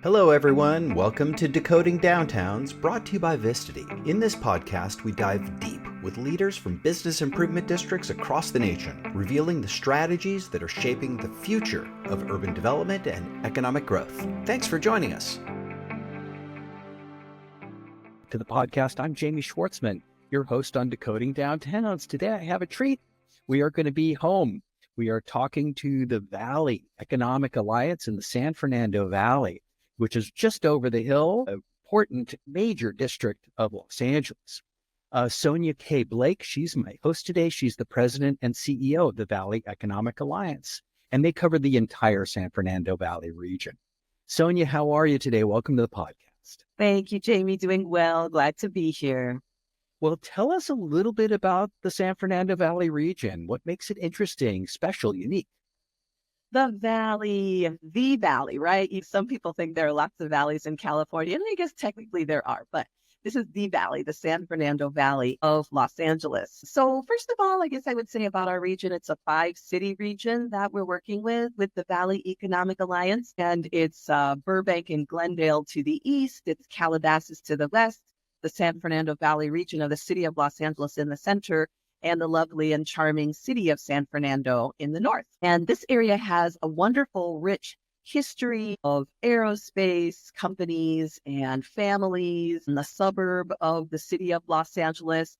Hello, everyone. Welcome to Decoding Downtowns, brought to you by Vistity. In this podcast, we dive deep with leaders from business improvement districts across the nation, revealing the strategies that are shaping the future of urban development and economic growth. Thanks for joining us. To the podcast, I'm Jamie Schwartzman, your host on Decoding Downtowns. Today, I have a treat. We are going to be home. We are talking to the Valley Economic Alliance in the San Fernando Valley, which is just over the hill, an important major district of Los Angeles. Sonya Blake, she's my host today. She's the president and CEO of the Valley Economic Alliance, and they cover the entire San Fernando Valley region. Sonya, how are you today? Welcome to the podcast. Thank you, Jamie. Doing well. Glad to be here. Well, tell us a little bit about the San Fernando Valley region. What makes it interesting, special, unique? The valley, right? Some people think there are lots of valleys in California, and I guess technically there are, but this is the valley, the San Fernando Valley of Los Angeles. So first of all, I guess I would say about our region, it's a 5-city region that we're working with the Valley Economic Alliance, and it's Burbank and Glendale to the east, it's Calabasas to the west, the San Fernando Valley region of the city of Los Angeles in the center, and the lovely and charming city of San Fernando in the north. And this area has a wonderful, rich history of aerospace companies and families in the suburb of the city of Los Angeles.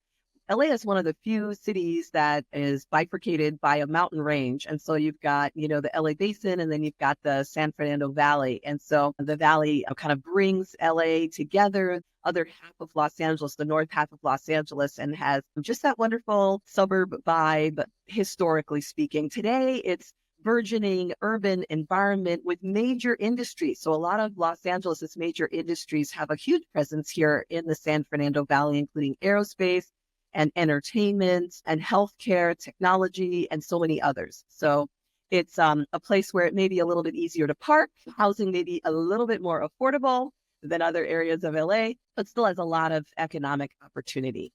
LA is one of the few cities that is bifurcated by a mountain range. And so you've got, the LA Basin, and then you've got the San Fernando Valley. And so the valley kind of brings LA together, other half of Los Angeles, the north half of Los Angeles, and has just that wonderful suburb vibe, historically speaking. Today, it's burgeoning urban environment with major industries. So a lot of Los Angeles' major industries have a huge presence here in the San Fernando Valley, including aerospace and entertainment and healthcare, technology, and so many others. So it's a place where it may be a little bit easier to park, housing may be a little bit more affordable than other areas of LA, but still has a lot of economic opportunity.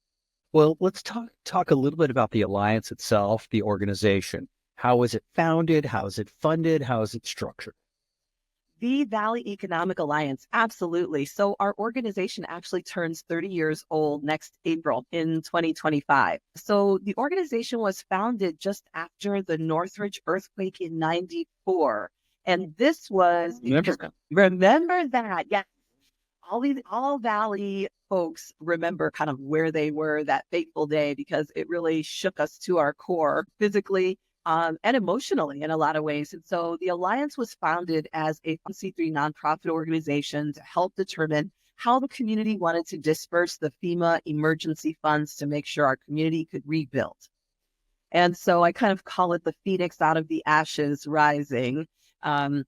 Well, let's talk a little bit about the Alliance itself, the organization. How is it founded? How is it funded? How is it structured? The Valley Economic Alliance, absolutely. So our organization actually turns 30 years old next April in 2025. So the organization was founded just after the Northridge earthquake in 94. And this was, remember that, yes. All Valley folks remember kind of where they were that fateful day, because it really shook us to our core physically, and emotionally in a lot of ways. And so the Alliance was founded as a C3 nonprofit organization to help determine how the community wanted to disperse the FEMA emergency funds to make sure our community could rebuild. And so I kind of call it the phoenix out of the ashes rising. And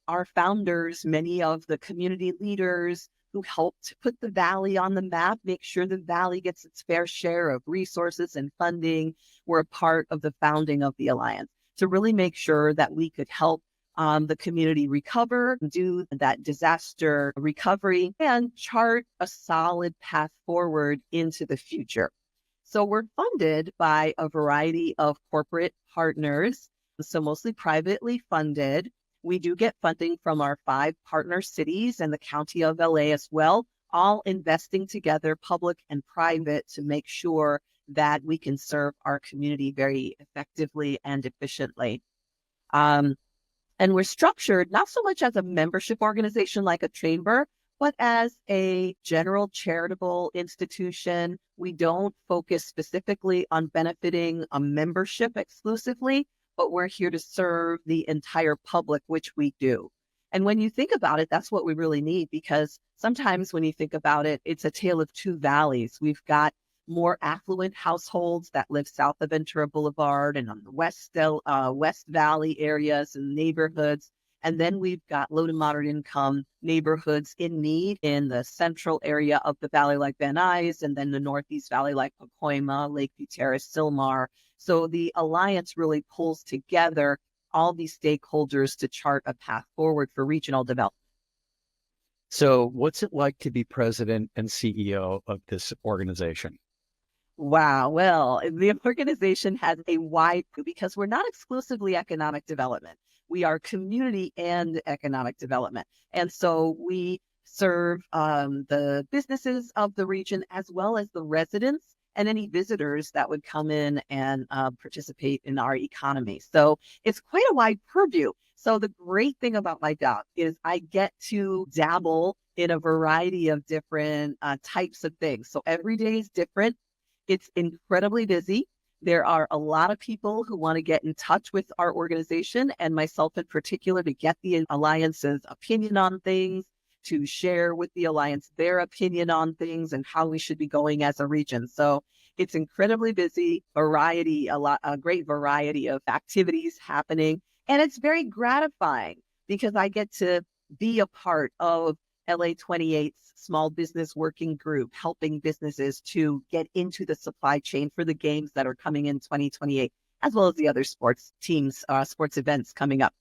our founders, many of the community leaders who helped put the Valley on the map, make sure the Valley gets its fair share of resources and funding, were a part of the founding of the Alliance to really make sure that we could help the community recover, do that disaster recovery, and chart a solid path forward into the future. So we're funded by a variety of corporate partners, so mostly privately funded. We do get funding from our 5 partner cities and the county of LA as well, all investing together, public and private, to make sure that we can serve our community very effectively and efficiently. And we're structured not so much as a membership organization like a chamber, but as a general charitable institution. We don't focus specifically on benefiting a membership exclusively, but we're here to serve the entire public, which we do. And when you think about it, that's what we really need, because sometimes when you think about it, it's a tale of two valleys. We've got more affluent households that live south of Ventura Boulevard and on the West Valley areas and neighborhoods. And then we've got low to moderate income neighborhoods in need in the central area of the valley like Van Nuys, and then the Northeast Valley like Pacoima, Lakeview Terrace, Sylmar. So the Alliance really pulls together all these stakeholders to chart a path forward for regional development. So what's it like to be president and CEO of this organization? Wow. Well, the organization has a wide, because we're not exclusively economic development. We are community and economic development. And so we serve the businesses of the region as well as the residents and any visitors that would come in and participate in our economy. So it's quite a wide purview. So the great thing about my job is I get to dabble in a variety of different types of things. So every day is different. It's incredibly busy. There are a lot of people who want to get in touch with our organization and myself in particular to get the Alliance's opinion on things, to share with the Alliance their opinion on things and how we should be going as a region. So it's incredibly busy, a great variety of activities happening. And it's very gratifying because I get to be a part of LA 28's small business working group, helping businesses to get into the supply chain for the games that are coming in 2028, as well as the other sports teams, sports events coming up.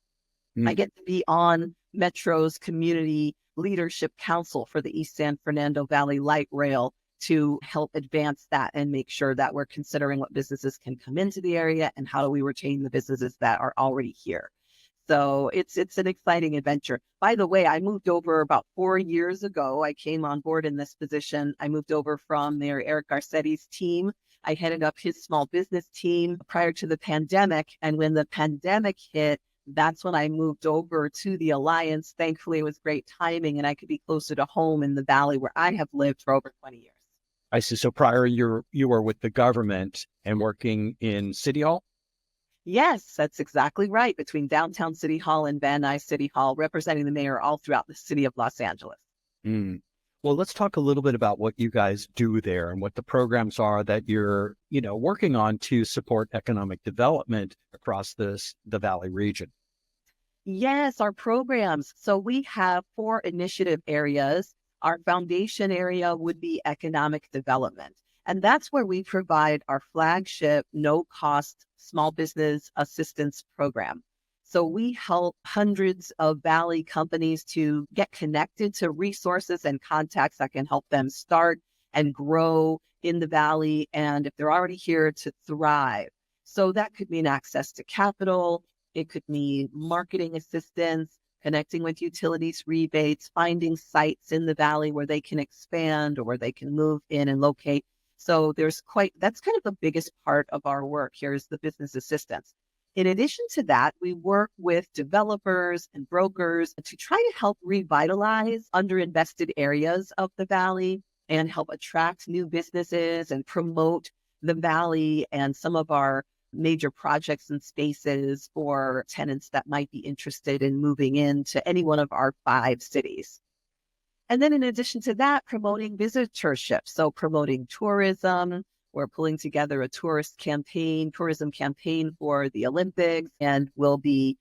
I get to be on Metro's Community Leadership Council for the East San Fernando Valley Light Rail to help advance that and make sure that we're considering what businesses can come into the area and how do we retain the businesses that are already here. So it's an exciting adventure. By the way, I moved over about 4 years ago. I came on board in this position. I moved over from Mayor Eric Garcetti's team. I headed up his small business team prior to the pandemic. And when the pandemic hit, that's when I moved over to the Alliance. Thankfully, it was great timing and I could be closer to home in the Valley where I have lived for over 20 years. I see. So prior, you were with the government and working in City Hall? Yes, that's exactly right. Between downtown City Hall and Van Nuys City Hall, representing the mayor all throughout the city of Los Angeles. Well, let's talk a little bit about what you guys do there and what the programs are that you're, working on to support economic development across the Valley region. Yes, our programs. So we have 4 initiative areas. Our foundation area would be economic development. And that's where we provide our flagship no-cost small business assistance program. So we help hundreds of Valley companies to get connected to resources and contacts that can help them start and grow in the Valley. And if they're already here, to thrive. So that could mean access to capital. It could mean marketing assistance, connecting with utilities rebates, finding sites in the Valley where they can expand or where they can move in and locate. So that's kind of the biggest part of our work here is the business assistance. In addition to that, we work with developers and brokers to try to help revitalize underinvested areas of the Valley and help attract new businesses and promote the Valley and some of our major projects and spaces for tenants that might be interested in moving into any one of our 5 cities. And then in addition to that, promoting visitorship. So promoting tourism. We're pulling together a tourism campaign for the Olympics, and we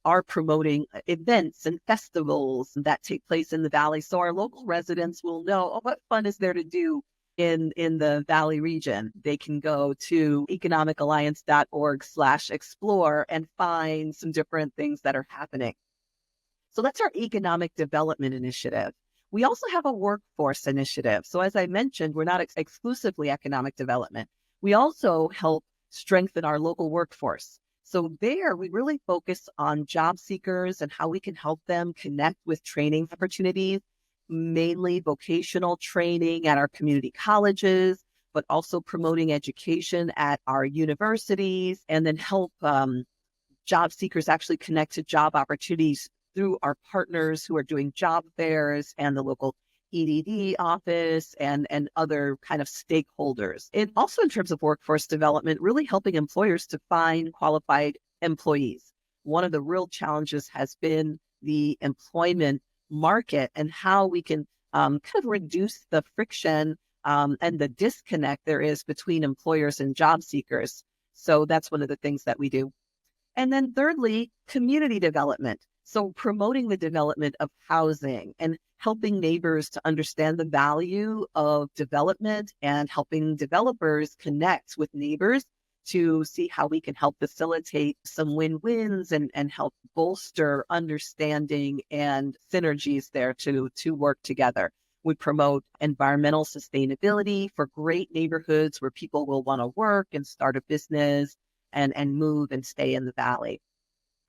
are promoting events and festivals that take place in the Valley. So our local residents will know, what fun is there to do in the Valley region. They can go to economicalliance.org/explore and find some different things that are happening. So that's our economic development initiative. We also have a workforce initiative. So as I mentioned, we're not exclusively economic development. We also help strengthen our local workforce. So there we really focus on job seekers and how we can help them connect with training opportunities, mainly vocational training at our community colleges, but also promoting education at our universities, and then help job seekers actually connect to job opportunities through our partners who are doing job fairs and the local EDD office and other kind of stakeholders. And also in terms of workforce development, really helping employers to find qualified employees. One of the real challenges has been the employment market and how we can kind of reduce the friction and the disconnect there is between employers and job seekers. So that's one of the things that we do. And then thirdly, community development. So promoting the development of housing and helping neighbors to understand the value of development and helping developers connect with neighbors to see how we can help facilitate some win-wins and help bolster understanding and synergies there to work together. We promote environmental sustainability for great neighborhoods where people will want to work and start a business and move and stay in the Valley.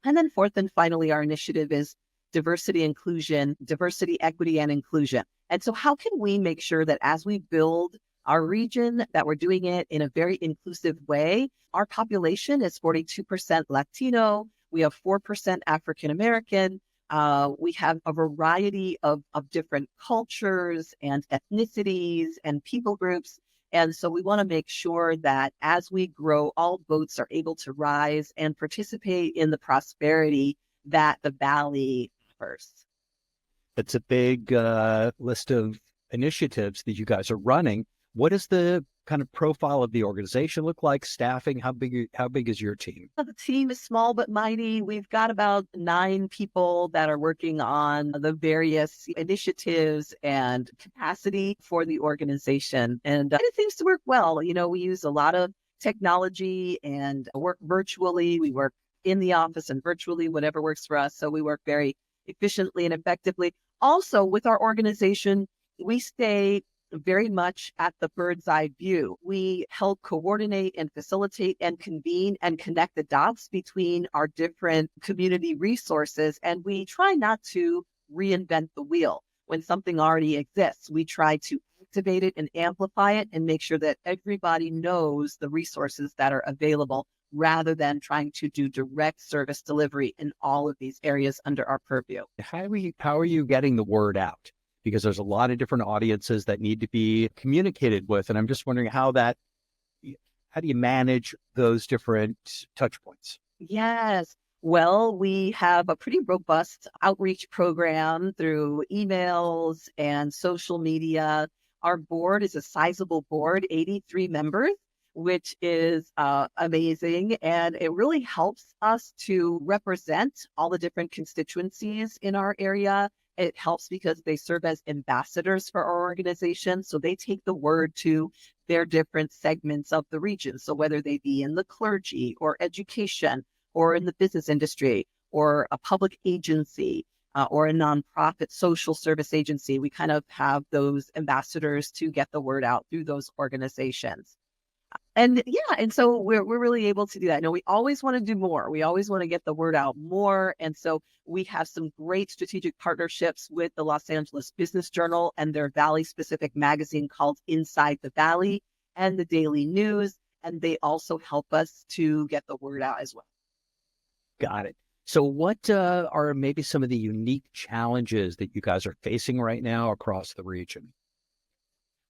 And then fourth and finally, our initiative is diversity, inclusion, diversity, equity, and inclusion. And so how can we make sure that as we build our region, that we're doing it in a very inclusive way? Our population is 42% Latino. We have 4% African American. We have a variety of different cultures and ethnicities and people groups. And so we want to make sure that as we grow, all boats are able to rise and participate in the prosperity that the Valley offers. It's a big list of initiatives that you guys are running. What does the kind of profile of the organization look like? Staffing? How big is your team? The team is small but mighty. We've got about 9 people that are working on the various initiatives and capacity for the organization. And it seems to work well. We use a lot of technology and work virtually. We work in the office and virtually, whatever works for us. So we work very efficiently and effectively. Also, with our organization, we stay very much at the bird's eye view. We help coordinate and facilitate and convene and connect the dots between our different community resources. And we try not to reinvent the wheel. When something already exists, we try to activate it and amplify it and make sure that everybody knows the resources that are available rather than trying to do direct service delivery in all of these areas under our purview. How are you getting the word out? Because there's a lot of different audiences that need to be communicated with. And I'm just wondering how do you manage those different touch points? Yes. Well, we have a pretty robust outreach program through emails and social media. Our board is a sizable board, 83 members, which is amazing. And it really helps us to represent all the different constituencies in our area. It helps because they serve as ambassadors for our organization. So they take the word to their different segments of the region. So whether they be in the clergy or education or in the business industry or a public agency or a nonprofit social service agency, we kind of have those ambassadors to get the word out through those organizations. And so we're really able to do that. We always want to do more. We always want to get the word out more. And so we have some great strategic partnerships with the Los Angeles Business Journal and their Valley specific magazine called Inside the Valley and the Daily News. And they also help us to get the word out as well. Got it. So what are maybe some of the unique challenges that you guys are facing right now across the region?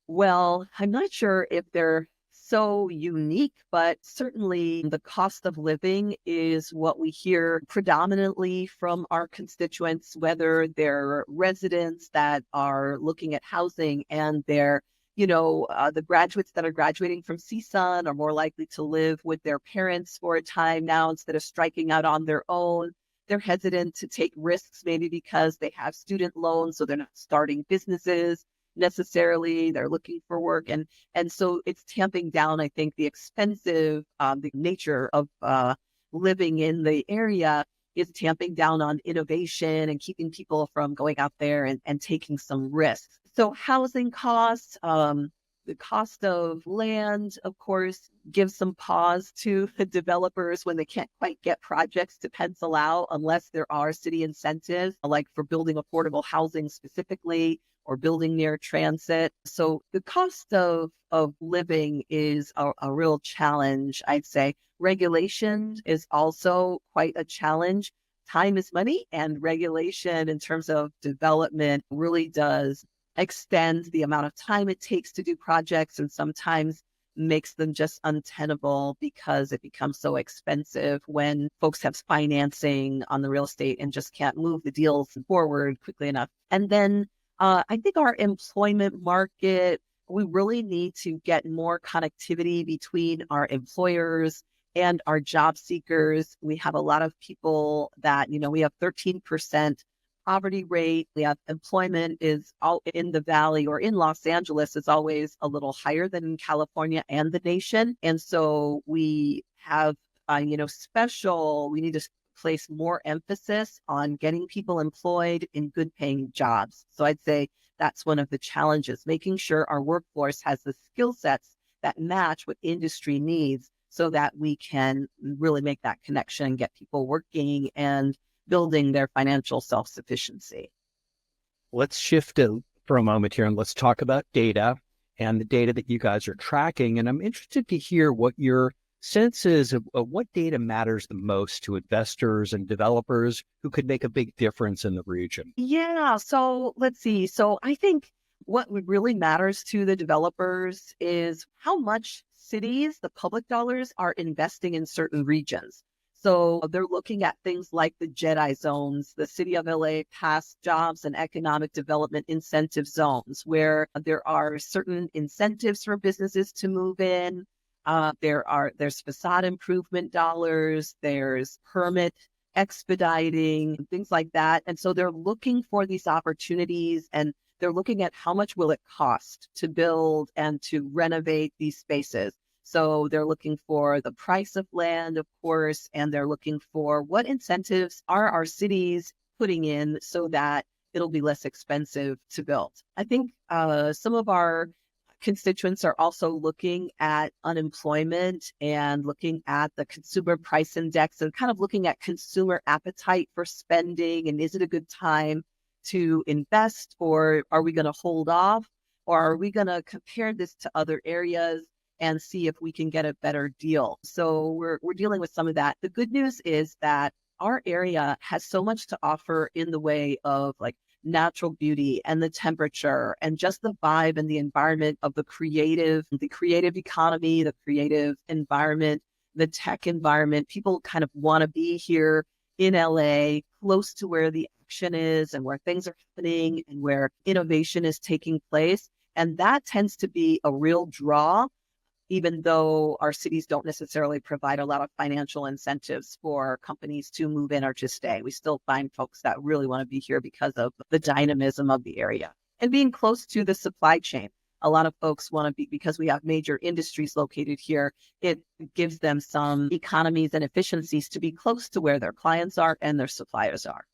Well, I'm not sure if they're so unique, but certainly the cost of living is what we hear predominantly from our constituents, whether they're residents that are looking at housing and they're, the graduates that are graduating from CSUN are more likely to live with their parents for a time now instead of striking out on their own. They're hesitant to take risks, maybe because they have student loans, so they're not starting businesses necessarily. They're looking for work. And so it's tamping down, I think, the expensive, the nature of living in the area is tamping down on innovation and keeping people from going out there and taking some risks. So housing costs, the cost of land, of course, gives some pause to the developers when they can't quite get projects to pencil out unless there are city incentives, like for building affordable housing specifically, or building near transit. So the cost of living is a real challenge, I'd say. Regulation is also quite a challenge. Time is money, and regulation in terms of development really does extend the amount of time it takes to do projects and sometimes makes them just untenable because it becomes so expensive when folks have financing on the real estate and just can't move the deals forward quickly enough. And then I think our employment market, we really need to get more connectivity between our employers and our job seekers. We have a lot of people that, we have 13% poverty rate. We have employment is all in the Valley or in Los Angeles is always a little higher than in California and the nation. And so we have, we need to place more emphasis on getting people employed in good paying jobs. So I'd say that's one of the challenges, making sure our workforce has the skill sets that match what industry needs so that we can really make that connection, get people working and building their financial self-sufficiency. Let's shift for a moment here and let's talk about data and the data that you guys are tracking. And I'm interested to hear what your sense is of what data matters the most to investors and developers who could make a big difference in the region. Yeah, so let's see. So I think what really matters to the developers is how much cities, the public dollars, are investing in certain regions. So they're looking at things like the JEDI zones. The city of LA passed jobs and economic development incentive zones where there are certain incentives for businesses to move in. There's facade improvement dollars, there's permit expediting, things like that. And so they're looking for these opportunities, and they're looking at how much will it cost to build and to renovate these spaces. So they're looking for the price of land, of course, and they're looking for what incentives are our cities putting in so that it'll be less expensive to build. I think some of our constituents are also looking at unemployment and looking at the consumer price index and kind of looking at consumer appetite for spending. And is it a good time to invest, or are we going to hold off, or are we going to compare this to other areas and see if we can get a better deal? So we're dealing with some of that. The good news is that our area has so much to offer in the way of like natural beauty and the temperature and just the vibe and the environment of the creative economy, the creative environment, the tech environment. People kind of want to be here in LA, close to where the action is and where things are happening and where innovation is taking place. And that tends to be a real draw, even though our cities don't necessarily provide a lot of financial incentives for companies to move in or to stay. We still find folks that really want to be here because of the dynamism of the area and being close to the supply chain. A lot of folks want to be, because we have major industries located here, it gives them some economies and efficiencies to be close to where their clients are and their suppliers are.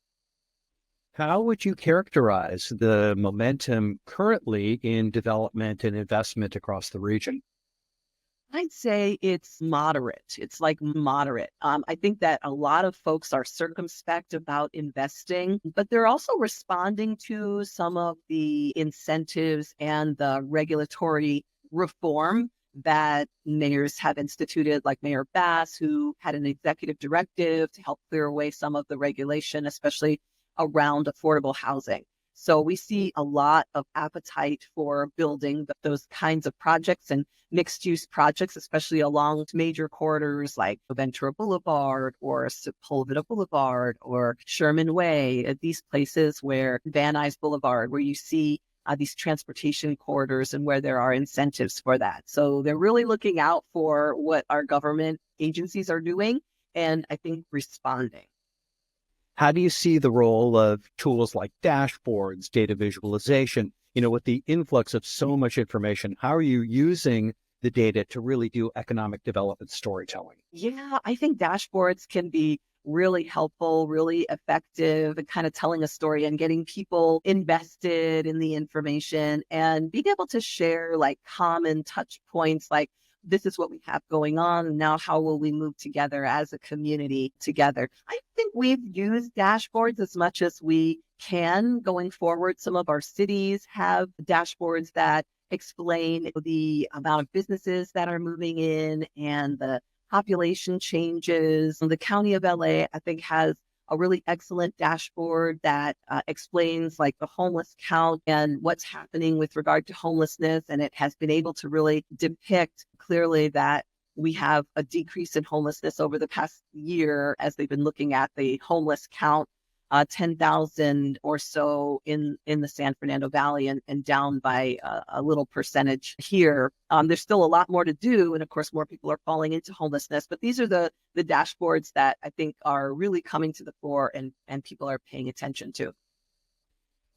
How would you characterize the momentum currently in development and investment across the region? I'd say it's moderate. It's like moderate. I think that a lot of folks are circumspect about investing, but they're also responding to some of the incentives and the regulatory reform that mayors have instituted, like Mayor Bass, who had an executive directive to help clear away some of the regulation, especially around affordable housing. So we see a lot of appetite for building those kinds of projects and mixed use projects, especially along major corridors like Ventura Boulevard or Sepulveda Boulevard or Sherman Way, these places where Van Nuys Boulevard, where you see these transportation corridors and where there are incentives for that. So they're really looking out for what our government agencies are doing and I think responding. How do you see the role of tools like dashboards, data visualization, with the influx of so much information? How are you using the data to really do economic development storytelling? Yeah, I think dashboards can be really helpful, really effective, and kind of telling a story and getting people invested in the information and being able to share like common touch points, like this is what we have going on. And now how will we move together as a community together? I think we've used dashboards as much as we can going forward. Some of our cities have dashboards that explain the amount of businesses that are moving in and the population changes. The county of LA, I think, has a really excellent dashboard that explains like the homeless count and what's happening with regard to homelessness. And it has been able to really depict clearly that we have a decrease in homelessness over the past year as they've been looking at the homeless count, 10,000 or so in the San Fernando Valley and down by a little percentage here. There's still a lot more to do. And of course, more people are falling into homelessness. But these are the dashboards that I think are really coming to the fore and people are paying attention to.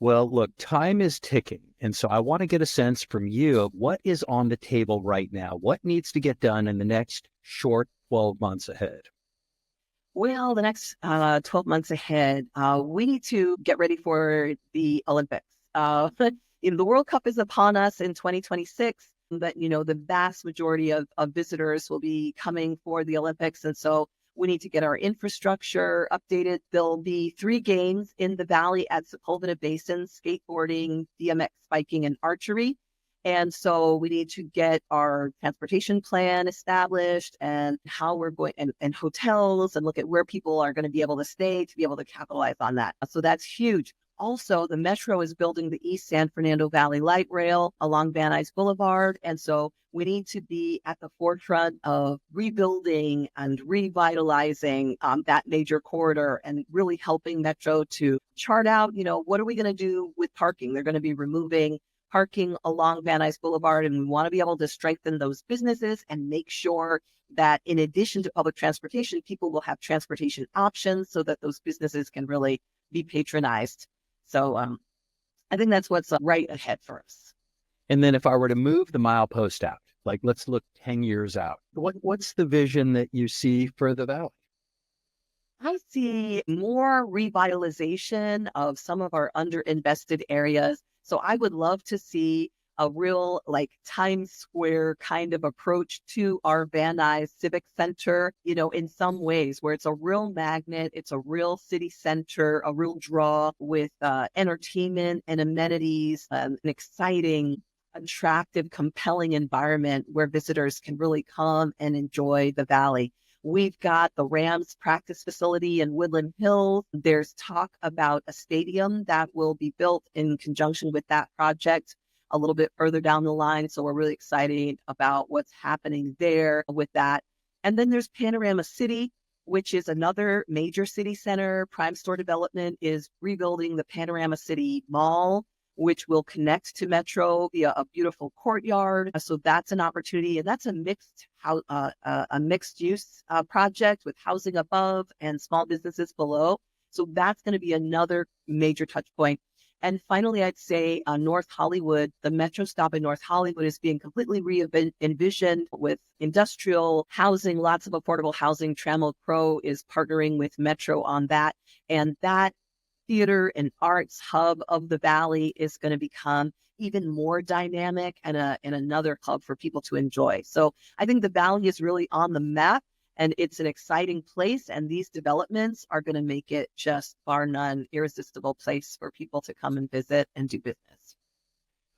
Well, look, time is ticking. And so I want to get a sense from you of what is on the table right now. What needs to get done in the next short 12 months ahead? Well, the next 12 months ahead, we need to get ready for the Olympics. The World Cup is upon us in 2026. that, the vast majority of visitors will be coming for the Olympics. And so we need to get our infrastructure updated. There'll be 3 games in the Valley at Sepulveda Basin: skateboarding, BMX biking, and archery. And so we need to get our transportation plan established and how we're going and hotels, and look at where people are going to be able to stay to be able to capitalize on that. So that's huge. Also, the Metro is building the East San Fernando Valley Light Rail along Van Nuys Boulevard. And so we need to be at the forefront of rebuilding and revitalizing that major corridor, and really helping Metro to chart out, what are we going to do with parking? They're going to be removing parking along Van Nuys Boulevard, and we want to be able to strengthen those businesses and make sure that in addition to public transportation, people will have transportation options so that those businesses can really be patronized. So I think that's what's right ahead for us. And then if I were to move the milepost out, like let's look 10 years out, what's the vision that you see for the Valley? I see more revitalization of some of our underinvested areas. So I would love to see a real Times Square kind of approach to our Van Nuys Civic Center, in some ways, where it's a real magnet, it's a real city center, a real draw with entertainment and amenities, an exciting, attractive, compelling environment where visitors can really come and enjoy the Valley. We've got the Rams practice facility in Woodland Hills. There's talk about a stadium that will be built in conjunction with that project a little bit further down the line. So we're really excited about what's happening there with that. And then there's Panorama City, which is another major city center. Prime Store Development is rebuilding the Panorama City Mall, which will connect to Metro via a beautiful courtyard. So that's an opportunity, and that's a mixed use project with housing above and small businesses below. So that's going to be another major touch point. And finally, I'd say North Hollywood, the Metro stop in North Hollywood is being completely re-envisioned with industrial housing, lots of affordable housing. Trammell Crow is partnering with Metro on that. And that theater and arts hub of the Valley is going to become even more dynamic and another hub for people to enjoy. So I think the Valley is really on the map, and it's an exciting place. And these developments are going to make it just bar none irresistible place for people to come and visit and do business.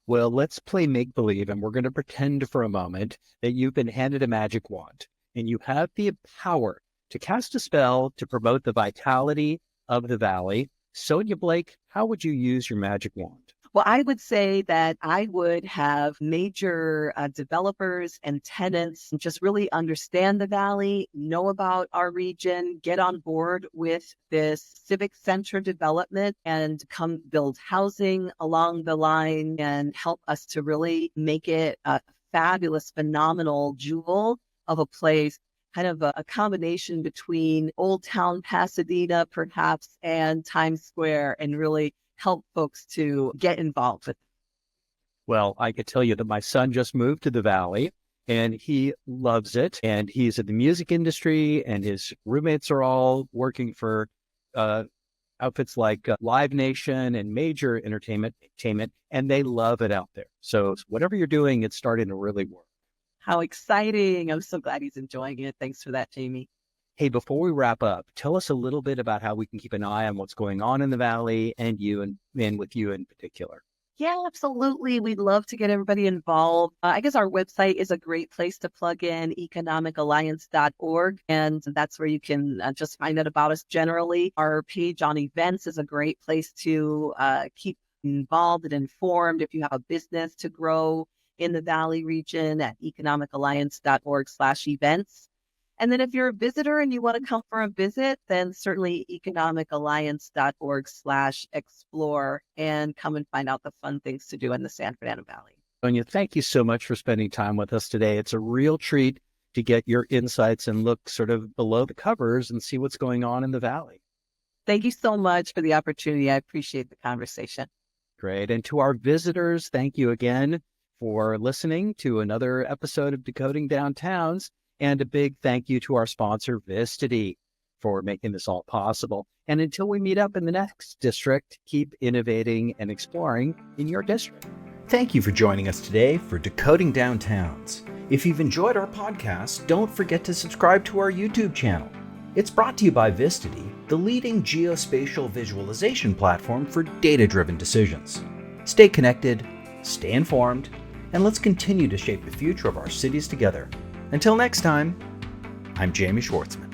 Well, let's play make-believe, and we're going to pretend for a moment that you've been handed a magic wand and you have the power to cast a spell to promote the vitality of the Valley. Sonya Blake, how would you use your magic wand? Well, I would say that I would have major developers and tenants just really understand the Valley, know about our region, get on board with this civic center development, and come build housing along the line and help us to really make it a fabulous, phenomenal jewel of a place, kind of a combination between Old Town Pasadena, perhaps, and Times Square, and really help folks to get involved with it. Well, I could tell you that my son just moved to the Valley and he loves it. And he's in the music industry, and his roommates are all working for outfits like Live Nation and major entertainment, and they love it out there. So whatever you're doing, it's starting to really work. How exciting. I'm so glad he's enjoying it. Thanks for that, Jamie. Hey, before we wrap up, tell us a little bit about how we can keep an eye on what's going on in the Valley and you and with you in particular. Yeah, absolutely. We'd love to get everybody involved. I guess our website is a great place to plug in, economicalliance.org, and that's where you can just find out about us generally. Our page on events is a great place to keep involved and informed if you have a business to grow in the Valley region at economicalliance.org/events. And then if you're a visitor and you want to come for a visit, then certainly economicalliance.org/explore, and come and find out the fun things to do in the San Fernando Valley. Sonya, thank you so much for spending time with us today. It's a real treat to get your insights and look sort of below the covers and see what's going on in the Valley. Thank you so much for the opportunity. I appreciate the conversation. Great. And to our visitors, thank you again for listening to another episode of Decoding Downtowns. And a big thank you to our sponsor, Vistity, for making this all possible. And until we meet up in the next district, keep innovating and exploring in your district. Thank you for joining us today for Decoding Downtowns. If you've enjoyed our podcast, don't forget to subscribe to our YouTube channel. It's brought to you by Vistity, the leading geospatial visualization platform for data-driven decisions. Stay connected, stay informed, and let's continue to shape the future of our cities together. Until next time, I'm Jamie Schwartzman.